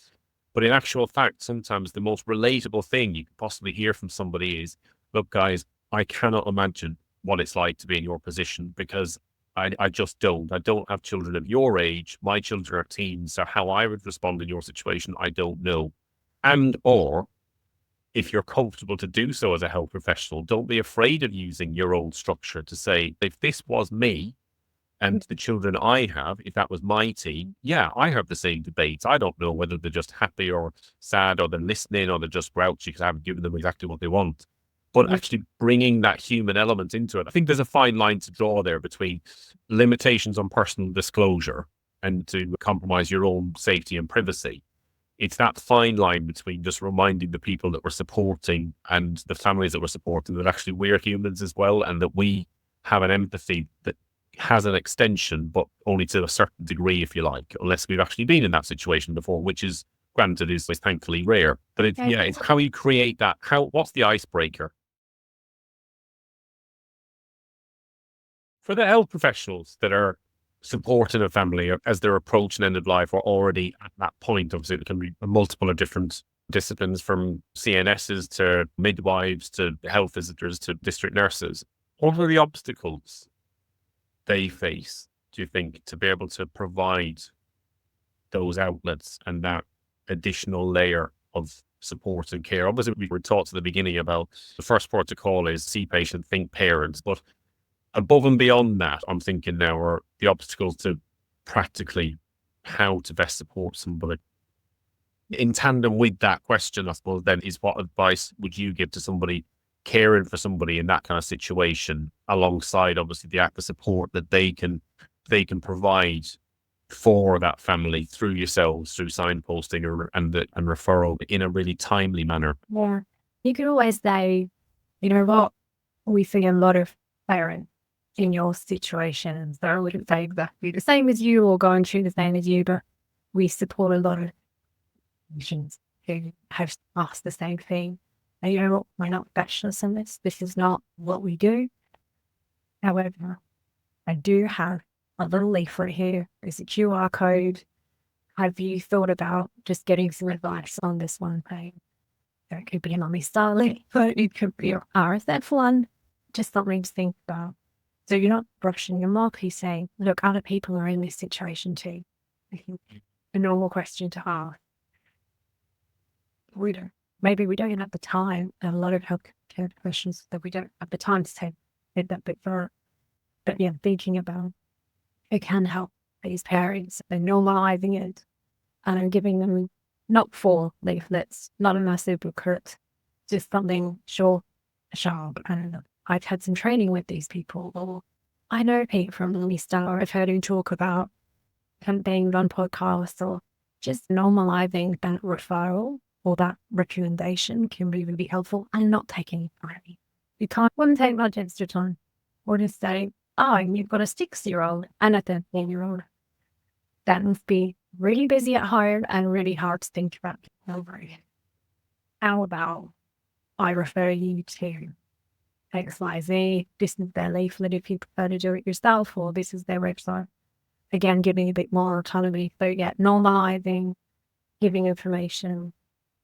But in actual fact, sometimes the most relatable thing you could possibly hear from somebody is, look, guys, I cannot imagine what it's like to be in your position, because I just don't. I don't have children of your age. My children are teens. So how I would respond in your situation, I don't know. And or if you're comfortable to do so as a health professional, don't be afraid of using your own structure to say, if this was me and the children I have, if that was my team, yeah, I have the same debates. I don't know whether they're just happy or sad, or they're listening, or they're just grouchy because I haven't given them exactly what they want. But actually bringing that human element into it. I think there's a fine line to draw there between limitations on personal disclosure and to compromise your own safety and privacy. It's that fine line between just reminding the people that we're supporting and the families that we're supporting that actually we're humans as well, and that we have an empathy that has an extension, but only to a certain degree, if you like, unless we've actually been in that situation before, which is, granted, is thankfully rare. But it's how you create that. What's the icebreaker? For the health professionals that are supporting a family as they're approaching end of life, or already at that point, obviously it can be multiple of different disciplines, from CNSs to midwives to health visitors to district nurses. What are the obstacles they face, do you think, to be able to provide those outlets and that additional layer of support and care? Obviously, we were taught at the beginning about the first protocol is see patient, think parents, but above and beyond that, I'm thinking now are the obstacles to practically how to best support somebody. In tandem with that question, I suppose, then, is what advice would you give to somebody caring for somebody in that kind of situation, alongside obviously the support that they can provide for that family through yourselves, through signposting and referral in a really timely manner? Yeah, you could always say, you know what, we see a lot of parents in your situation, so I wouldn't say exactly the same as you or going through the same as you, but we support a lot of patients who have asked the same thing. And you know what? We're not specialists in this. This is not what we do. However, I do have a little leaflet here. There's a QR code. Have you thought about just getting some advice on this one thing? So it could be an Mommy Starling, but it could be your RSF one. Just something to think about. So you're not brushing your mouth. You're saying, look, other people are in this situation too. I think a normal question to ask. Maybe we don't have the time. And a lot of healthcare professionals that we don't have the time to take it that bit further. But yeah, thinking about it can help these parents and normalizing it. And I'm giving them not 4 leaflets, not a massive booklet, just something short, sharp. I don't know. I've had some training with these people, or I know Pete from Lily Star. I've heard him talk about campaigns on podcasts, or just normalizing that referral or that recommendation can really be helpful, and not taking it away. You wouldn't take much extra time. Or just say, oh, you've got a 6-year-old and a 13-year-old. That must be really busy at home and really hard to think about. How about I refer you to XYZ, this is their leaflet if you prefer to do it yourself, or this is their website. Again, giving a bit more autonomy. So yeah, normalizing, giving information,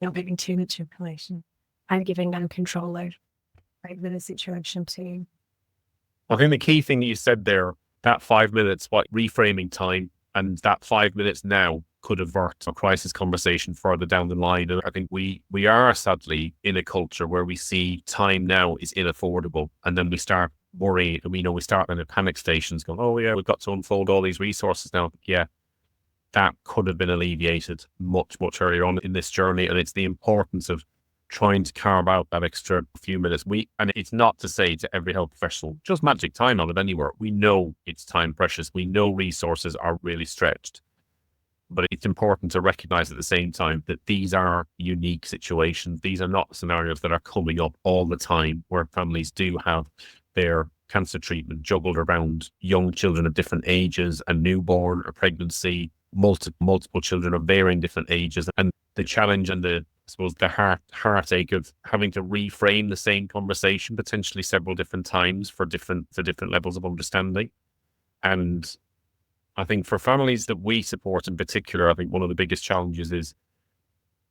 not giving too much information, and giving them control over the situation too. I think the key thing that you said there, that 5 minutes, reframing time, and that 5 minutes now could avert a crisis conversation further down the line. And I think we are sadly in a culture where we see time now is inaffordable, and then we start worrying, and we start in the panic stations going, oh yeah, we've got to unfold all these resources now. Yeah, that could have been alleviated much, much earlier on in this journey. And it's the importance of trying to carve out that extra few minutes. And it's not to say to every health professional, just magic time on it anywhere. We know it's time precious. We know resources are really stretched. But it's important to recognize at the same time that these are unique situations. These are not scenarios that are coming up all the time, where families do have their cancer treatment juggled around young children of different ages, a newborn, a pregnancy, multiple children of varying different ages. And the challenge and the heartache of having to reframe the same conversation potentially several different times for different levels of understanding. And I think for families that we support in particular, I think one of the biggest challenges is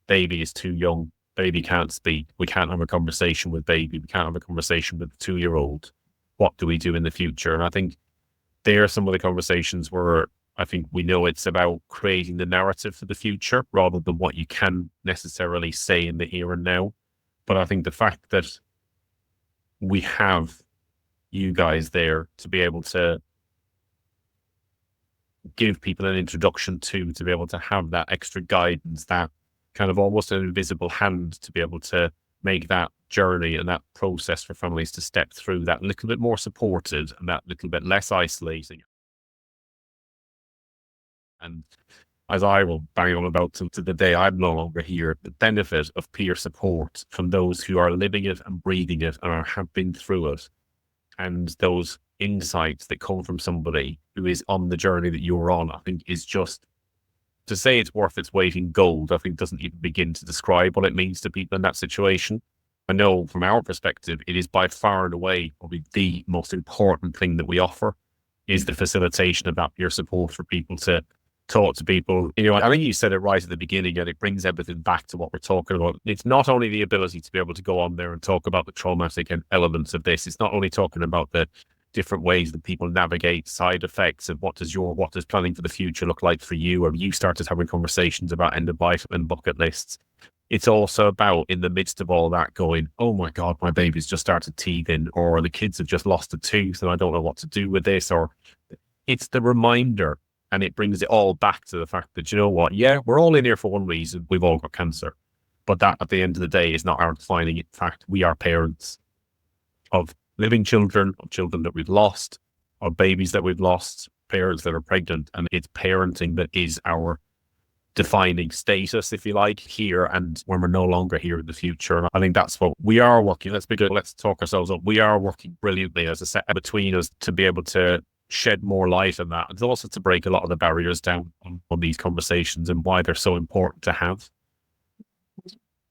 baby is too young. Baby can't speak. We can't have a conversation with baby. We can't have a conversation with the 2-year-old. What do we do in the future? And I think there are some of the conversations where I think we know it's about creating the narrative for the future rather than what you can necessarily say in the here and now. But I think the fact that we have you guys there to be able to give people an introduction to be able to have that extra guidance, that kind of almost an invisible hand to be able to make that journey and that process for families to step through that little bit more supported and that little bit less isolating. And as I will bang on about to the day I'm no longer here, the benefit of peer support from those who are living it and breathing it and have been through it, and those insights that come from somebody who is on the journey that you're on, I think is just, to say it's worth its weight in gold, I think doesn't even begin to describe what it means to people in that situation. I know from our perspective, it is by far and away probably the most important thing that we offer is the facilitation of that peer support for people to talk to people. I think you said it right at the beginning, and it brings everything back to what we're talking about. It's not only the ability to be able to go on there and talk about the traumatic elements of this. It's not only talking about the different ways that people navigate side effects and what does planning for the future look like for you, or you started having conversations about end of life and bucket lists. It's also about, in the midst of all that, going, oh my God, my baby's just started teething, or the kids have just lost a tooth and I don't know what to do with this. Or it's the reminder, and it brings it all back to the fact that, you know what, yeah, we're all in here for one reason. We've all got cancer. But that, at the end of the day, is not our defining fact. We are parents of living children, of children that we've lost, of babies that we've lost, parents that are pregnant. And it's parenting that is our defining status, if you like, here and when we're no longer here in the future. And I think that's what we are working. Let's talk ourselves up. We are working brilliantly as a set between us to be able to shed more light on that, and also to break a lot of the barriers down on these conversations and why they're so important to have.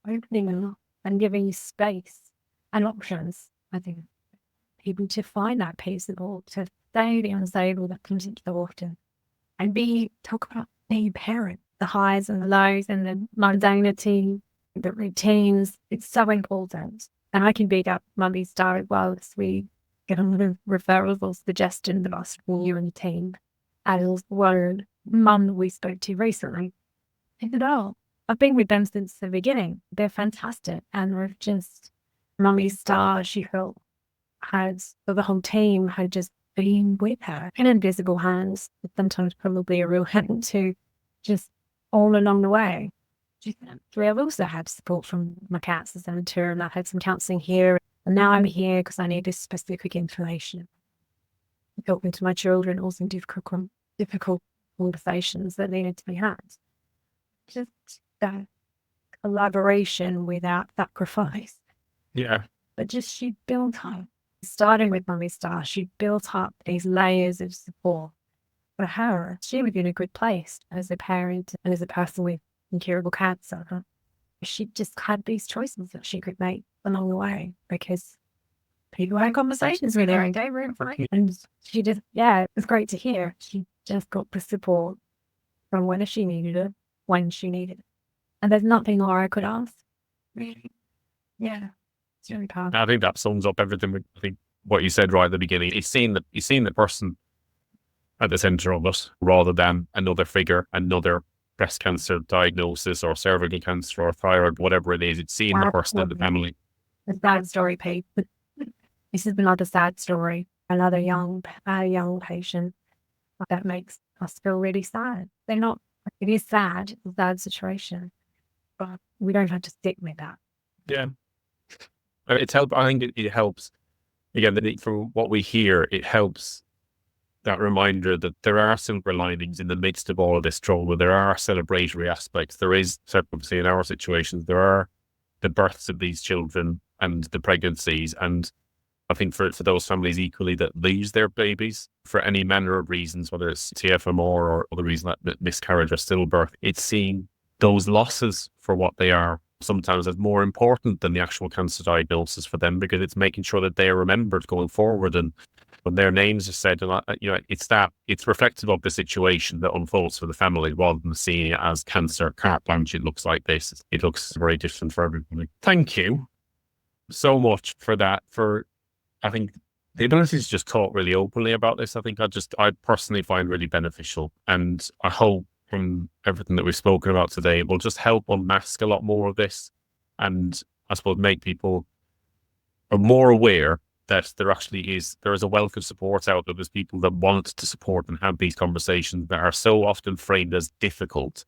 opening them up and giving you space and options. I think people to find that peace and all, to say the unsayable that comes into the water, and talk about being a parent, the highs and the lows and the mundanity, the routines. It's so important. And I can beat up Mummy Star as well as we get a lot of referrals or suggestions about you and the team. As one mum that we spoke to recently, I said, oh, I've been with them since the beginning. They're fantastic. And we've just, Mummy Star, she felt, the whole team had just been with her in invisible hands, but sometimes probably a real hand to just all along the way. I've also had support from my cats as a tour, and I've had some counselling here. And now I'm here because I need this specific information. Talking to my children, also difficult conversations that needed to be had. Just that collaboration without sacrifice. Yeah. But just she built up, starting with Mummy Star, she built up these layers of support for her. She was in a good place as a parent and as a person with incurable cancer. She just had these choices that she could make along the way because people had conversations with her and gave her information. And she just, it was great to hear. She just got the support from whether she needed it, when she needed it. And there's nothing more I could ask. Really. Yeah. It's really powerful. I think that sums up everything. I think what you said right at the beginning. You've seen the person at the center of it rather than another figure, another breast cancer diagnosis or cervical cancer or thyroid, whatever it is. It's seeing the person in the family. A sad story, Pete. This has been another sad story. Another young patient. That makes us feel really sad. It is sad. It's a sad situation. But we don't have to stick with that. Yeah. I think it helps. Again, from what we hear, it helps that reminder that there are silver linings in the midst of all of this trauma. There are celebratory aspects. There is, obviously in our situations, there are the births of these children and the pregnancies. And I think for those families equally that lose their babies for any manner of reasons, whether it's TFMR or other reason like miscarriage or stillbirth, it's seeing those losses for what they are sometimes as more important than the actual cancer diagnosis for them, because it's making sure that they are remembered going forward. And when their names are said, and it's reflective of the situation that unfolds for the family rather than seeing it as cancer, carte blanche, it looks like this. It looks very different for everybody. Thank you so much for that. I think the ability to just talk really openly about this, I think I personally find really beneficial. And I hope from everything that we've spoken about today, it will just help unmask a lot more of this. And I suppose make people more aware that there is a wealth of support out there. There's people that want to support and have these conversations that are so often framed as difficult,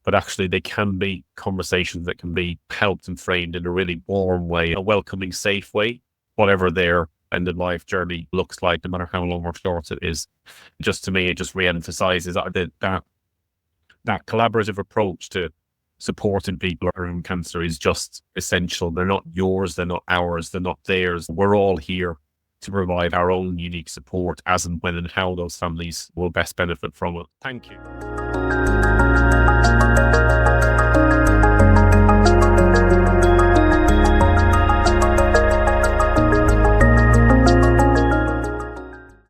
but actually they can be conversations that can be helped and framed in a really warm way, a welcoming, safe way, whatever their end of life journey looks like, no matter how long or short it is. Just to me, it just re-emphasizes that collaborative approach to supporting people around cancer is just essential. They're not yours, they're not ours, they're not theirs. We're all here to provide our own unique support as and when and how those families will best benefit from it. Thank you.